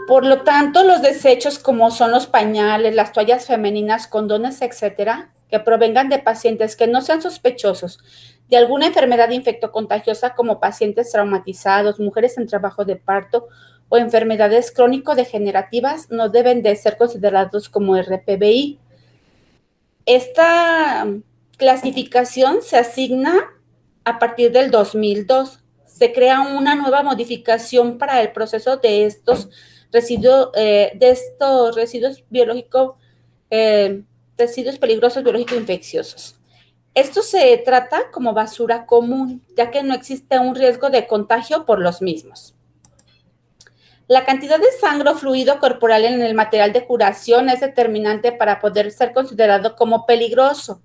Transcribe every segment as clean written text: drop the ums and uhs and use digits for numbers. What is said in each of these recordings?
Por lo tanto, los desechos como son los pañales, las toallas femeninas, condones, etcétera, que provengan de pacientes que no sean sospechosos de alguna enfermedad infectocontagiosa como pacientes traumatizados, mujeres en trabajo de parto o enfermedades crónico-degenerativas no deben de ser considerados como RPBI. Esta clasificación se asigna a partir del 2002. Se crea una nueva modificación para el proceso de estos residuos biológicos, residuos peligrosos biológico-infecciosos. Esto se trata como basura común, ya que no existe un riesgo de contagio por los mismos. La cantidad de sangre o fluido corporal en el material de curación es determinante para poder ser considerado como peligroso.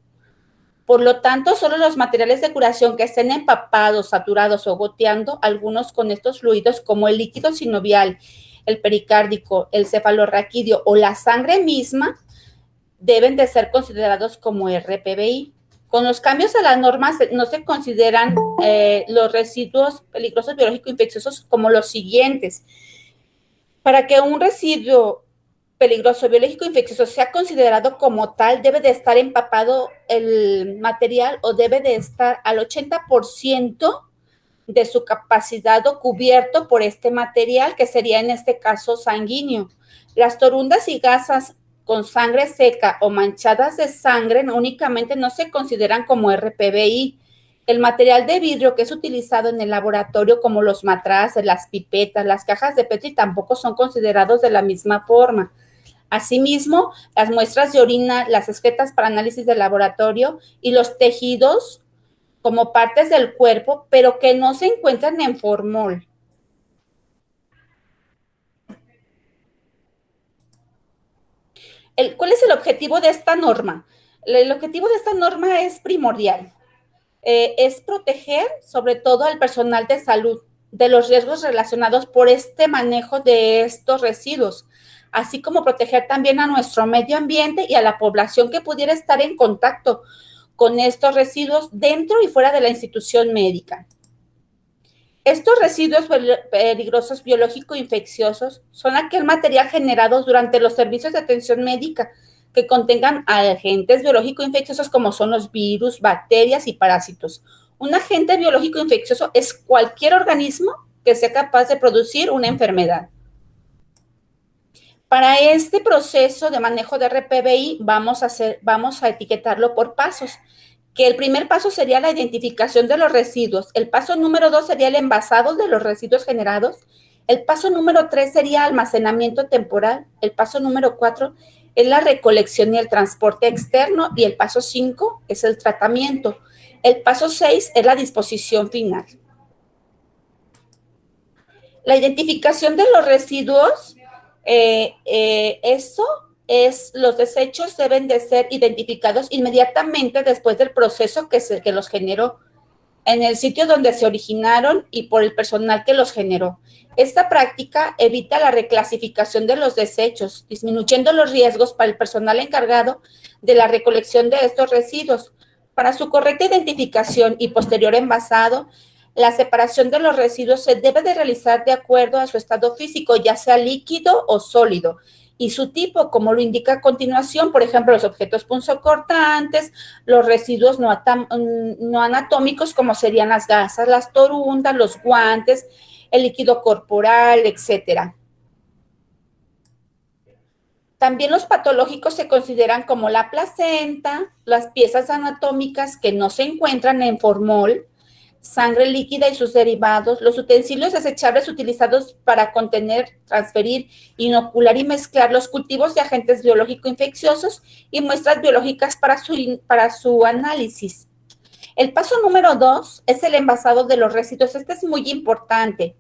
Por lo tanto, solo los materiales de curación que estén empapados, saturados o goteando, algunos con estos fluidos como el líquido sinovial, el pericárdico, el cefalorraquídeo o la sangre misma, deben de ser considerados como RPBI. Con los cambios a las normas no se consideran los residuos peligrosos biológico-infecciosos como los siguientes. Para que un residuo peligroso biológico infeccioso sea considerado como tal, debe de estar empapado el material o debe de estar al 80% de su capacidad o cubierto por este material, que sería en este caso sanguíneo. Las torundas y gasas con sangre seca o manchadas de sangre únicamente no se consideran como RPBI. El material de vidrio que es utilizado en el laboratorio, como los matraces, las pipetas, las cajas de Petri, tampoco son considerados de la misma forma. Asimismo, las muestras de orina, las excretas para análisis de laboratorio y los tejidos como partes del cuerpo, pero que no se encuentran en formol. ¿Cuál es el objetivo de esta norma? El objetivo de esta norma es primordial. Es proteger sobre todo al personal de salud de los riesgos relacionados por este manejo de estos residuos, así como proteger también a nuestro medio ambiente y a la población que pudiera estar en contacto con estos residuos dentro y fuera de la institución médica. Estos residuos peligrosos biológico-infecciosos son aquel material generado durante los servicios de atención médica que contengan agentes biológico-infecciosos como son los virus, bacterias y parásitos. Un agente biológico-infeccioso es cualquier organismo que sea capaz de producir una enfermedad. Para este proceso de manejo de RPBI vamos a etiquetarlo por pasos, que el primer paso sería la identificación de los residuos, el paso número 2 sería el envasado de los residuos generados, el paso número 3 sería almacenamiento temporal, el paso número 4 es la recolección y el transporte externo y el paso 5 es el tratamiento. El paso 6 es la disposición final. La identificación de los residuos, los desechos deben de ser identificados inmediatamente después del proceso que los generó en el sitio donde se originaron y por el personal que los generó. Esta práctica evita la reclasificación de los desechos, disminuyendo los riesgos para el personal encargado de la recolección de estos residuos. Para su correcta identificación y posterior envasado, la separación de los residuos se debe de realizar de acuerdo a su estado físico, ya sea líquido o sólido, y su tipo, como lo indica a continuación, por ejemplo, los objetos punzocortantes, los residuos no anatómicos, como serían las gasas, las torundas, los guantes, el líquido corporal, etcétera. También los patológicos se consideran como la placenta, las piezas anatómicas que no se encuentran en formol, sangre líquida y sus derivados, los utensilios desechables utilizados para contener, transferir, inocular y mezclar los cultivos de agentes biológico-infecciosos y muestras biológicas para su análisis. El paso número 2 es el envasado de los residuos. Este es muy importante.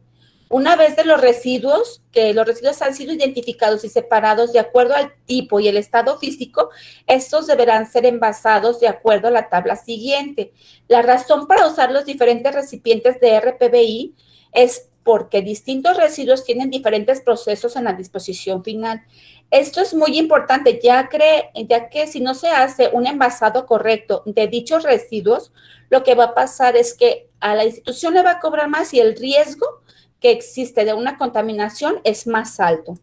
Una vez de los residuos, que los residuos han sido identificados y separados de acuerdo al tipo y el estado físico, estos deberán ser envasados de acuerdo a la tabla siguiente. La razón para usar los diferentes recipientes de RPBI es porque distintos residuos tienen diferentes procesos en la disposición final. Esto es muy importante, ya que si no se hace un envasado correcto de dichos residuos, lo que va a pasar es que a la institución le va a cobrar más y el riesgo que existe de una contaminación es más alto.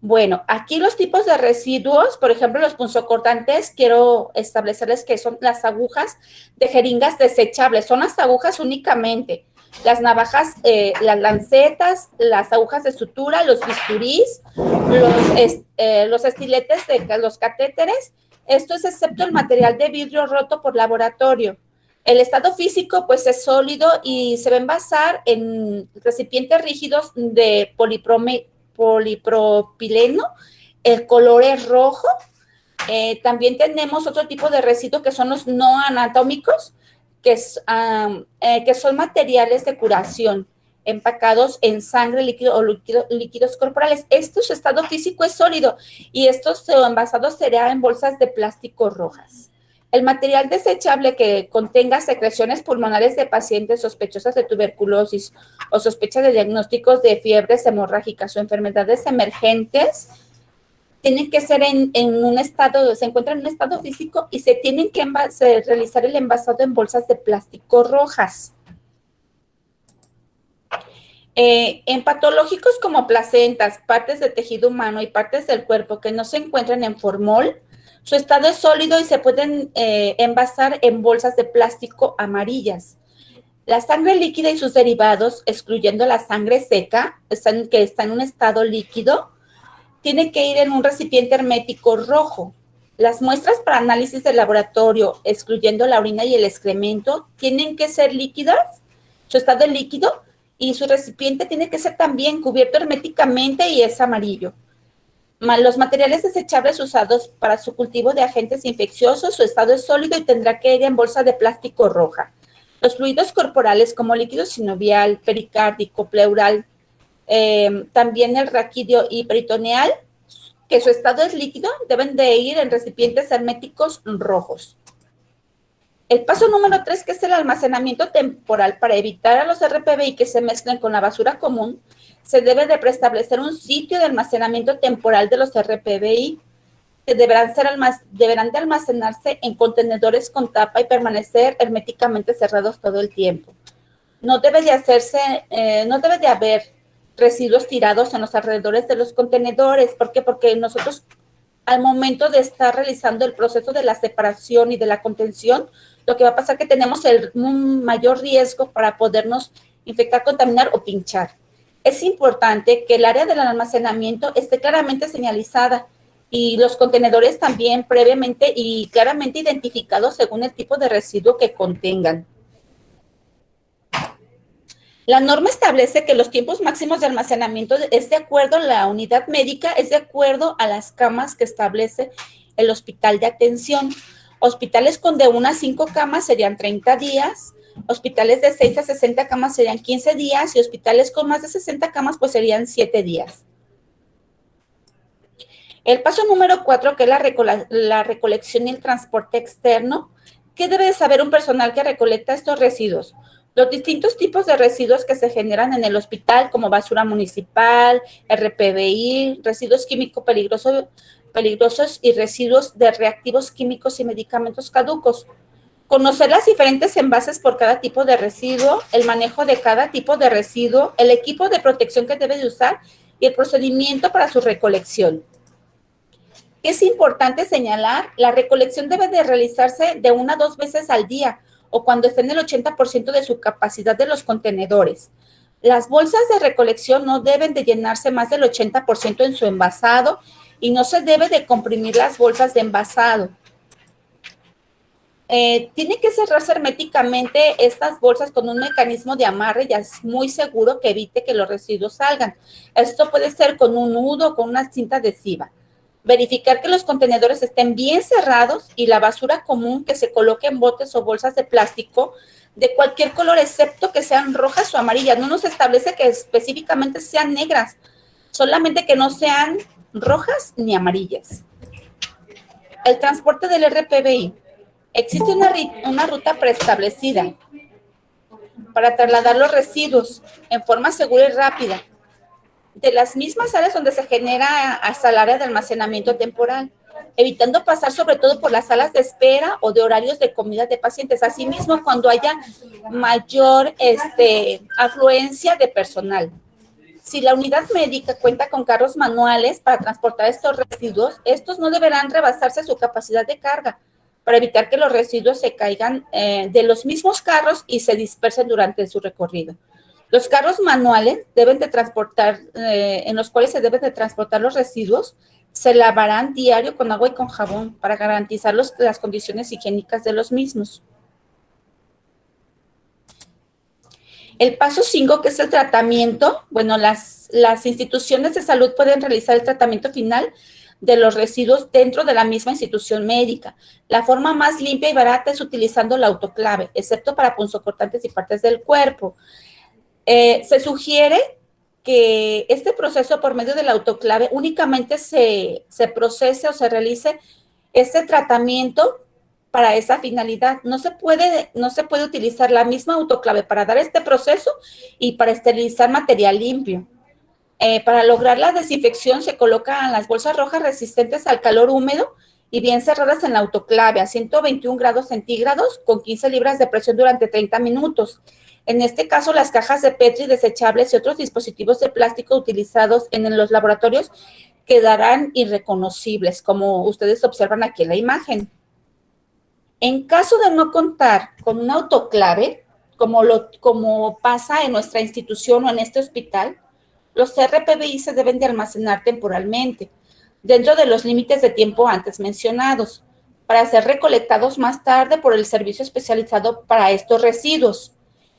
Bueno, aquí los tipos de residuos, por ejemplo, los punzocortantes, quiero establecerles que son las agujas de jeringas desechables, son las agujas únicamente, las navajas, las lancetas, las agujas de sutura, los bisturís, los estiletes de los catéteres, esto es excepto el material de vidrio roto por laboratorio. El estado físico, pues, es sólido y se va a envasar en recipientes rígidos de polipropileno, el color es rojo. También tenemos otro tipo de residuos que son los no anatómicos, que son materiales de curación, empacados en sangre, líquido o líquidos corporales. Su estado físico es sólido y estos envasados serán en bolsas de plástico rojas. El material desechable que contenga secreciones pulmonares de pacientes sospechosas de tuberculosis o sospechas de diagnósticos de fiebres hemorrágicas o enfermedades emergentes tienen que ser en un estado, se encuentran en un estado físico y se tienen que realizar el envasado en bolsas de plástico rojas. En patológicos como placentas, partes de tejido humano y partes del cuerpo que no se encuentran en formol, su estado es sólido y se pueden envasar en bolsas de plástico amarillas. La sangre líquida y sus derivados, excluyendo la sangre seca, que está en un estado líquido, tiene que ir en un recipiente hermético rojo. Las muestras para análisis de laboratorio, excluyendo la orina y el excremento, tienen que ser líquidas, su estado es líquido, y su recipiente tiene que ser también cubierto herméticamente y es amarillo. Los materiales desechables usados para su cultivo de agentes infecciosos, su estado es sólido y tendrá que ir en bolsa de plástico roja. Los fluidos corporales como líquido sinovial, pericárdico, pleural, también el raquídeo y peritoneal, que su estado es líquido, deben de ir en recipientes herméticos rojos. El paso número 3, que es el almacenamiento temporal, para evitar a los RPBI que se mezclen con la basura común, se debe de preestablecer un sitio de almacenamiento temporal de los RPBI, que deberán de almacenarse en contenedores con tapa y permanecer herméticamente cerrados todo el tiempo. No debe de haber residuos tirados en los alrededores de los contenedores. ¿Por qué? Porque nosotros, al momento de estar realizando el proceso de la separación y de la contención, lo que va a pasar es que tenemos un mayor riesgo para podernos infectar, contaminar o pinchar. Es importante que el área del almacenamiento esté claramente señalizada y los contenedores también previamente y claramente identificados según el tipo de residuo que contengan. La norma establece que los tiempos máximos de almacenamiento es de acuerdo a la unidad médica, es de acuerdo a las camas que establece el hospital de atención. Hospitales con de 1 a 5 camas serían 30 días, hospitales de 6 a 60 camas serían 15 días y hospitales con más de 60 camas pues serían 7 días. El paso número 4, que es la recolección y el transporte externo. ¿Qué debe de saber un personal que recolecta estos residuos? Los distintos tipos de residuos que se generan en el hospital, como basura municipal, RPBI, residuos químicos peligrosos y residuos de reactivos químicos y medicamentos caducos. Conocer las diferentes envases por cada tipo de residuo, el manejo de cada tipo de residuo, el equipo de protección que debe de usar y el procedimiento para su recolección. Es importante señalar, la recolección debe de realizarse de 1 a 2 veces al día o cuando esté en el 80% de su capacidad de los contenedores. Las bolsas de recolección no deben de llenarse más del 80% en su envasado y no se debe de comprimir las bolsas de envasado. Tiene que cerrarse herméticamente estas bolsas con un mecanismo de amarre ya es muy seguro que evite que los residuos salgan. Esto puede ser con un nudo o con una cinta adhesiva. Verificar que los contenedores estén bien cerrados y la basura común que se coloque en botes o bolsas de plástico de cualquier color excepto que sean rojas o amarillas. No nos establece que específicamente sean negras, solamente que no sean rojas ni amarillas. El transporte del RPBI. Existe una ruta preestablecida para trasladar los residuos en forma segura y rápida de las mismas áreas donde se genera hasta el área de almacenamiento temporal. evitando pasar sobre todo por las salas de espera o de horarios de comida de pacientes. Asimismo, cuando haya mayor afluencia de personal. Si la unidad médica cuenta con carros manuales para transportar estos residuos, estos no deberán rebasarse su capacidad de carga para evitar que los residuos se caigan de los mismos carros y se dispersen durante su recorrido. Los carros manuales deben de transportar, en los cuales se deben de transportar los residuos, se lavarán diario con agua y con jabón para garantizar las condiciones higiénicas de los mismos. El paso 5, que es el tratamiento, bueno, las instituciones de salud pueden realizar el tratamiento final de los residuos dentro de la misma institución médica. La forma más limpia y barata es utilizando la autoclave, excepto para punzocortantes y partes del cuerpo. Se sugiere que este proceso por medio de la autoclave únicamente se procese o se realice este tratamiento para esa finalidad. No se puede utilizar la misma autoclave para dar este proceso y para esterilizar material limpio. Para lograr la desinfección se colocan las bolsas rojas resistentes al calor húmedo y bien cerradas en la autoclave a 121 grados centígrados con 15 libras de presión durante 30 minutos. En este caso, las cajas de Petri desechables y otros dispositivos de plástico utilizados en los laboratorios quedarán irreconocibles, como ustedes observan aquí en la imagen. En caso de no contar con un autoclave, como pasa en nuestra institución o en este hospital, los RPBI se deben de almacenar temporalmente, dentro de los límites de tiempo antes mencionados, para ser recolectados más tarde por el servicio especializado para estos residuos.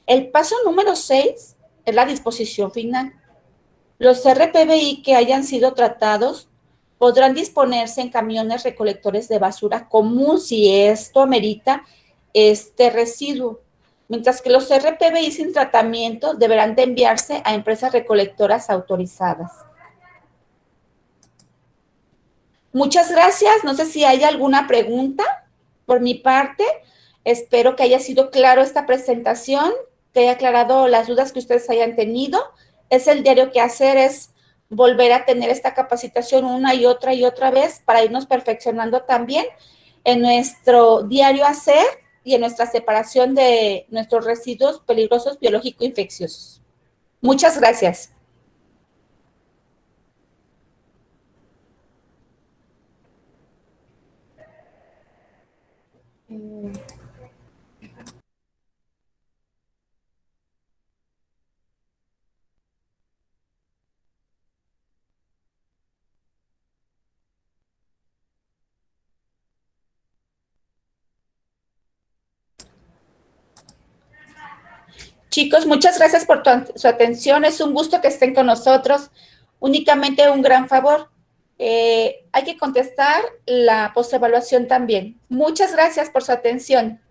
El paso número 6 es la disposición final. Los RPBI que hayan sido tratados podrán disponerse en camiones recolectores de basura común si esto amerita este residuo, mientras que los RPBI sin tratamiento deberán de enviarse a empresas recolectoras autorizadas. Muchas gracias. No sé si hay alguna pregunta por mi parte. Espero que haya sido claro esta presentación, que haya aclarado las dudas que ustedes hayan tenido. Es el diario que hacer, es volver a tener esta capacitación una y otra vez para irnos perfeccionando también en nuestro diario hacer y en nuestra separación de nuestros residuos peligrosos biológico-infecciosos. Muchas gracias. Chicos, muchas gracias por su atención. Es un gusto que estén con nosotros. Únicamente un gran favor. Hay que contestar la postevaluación también. Muchas gracias por su atención.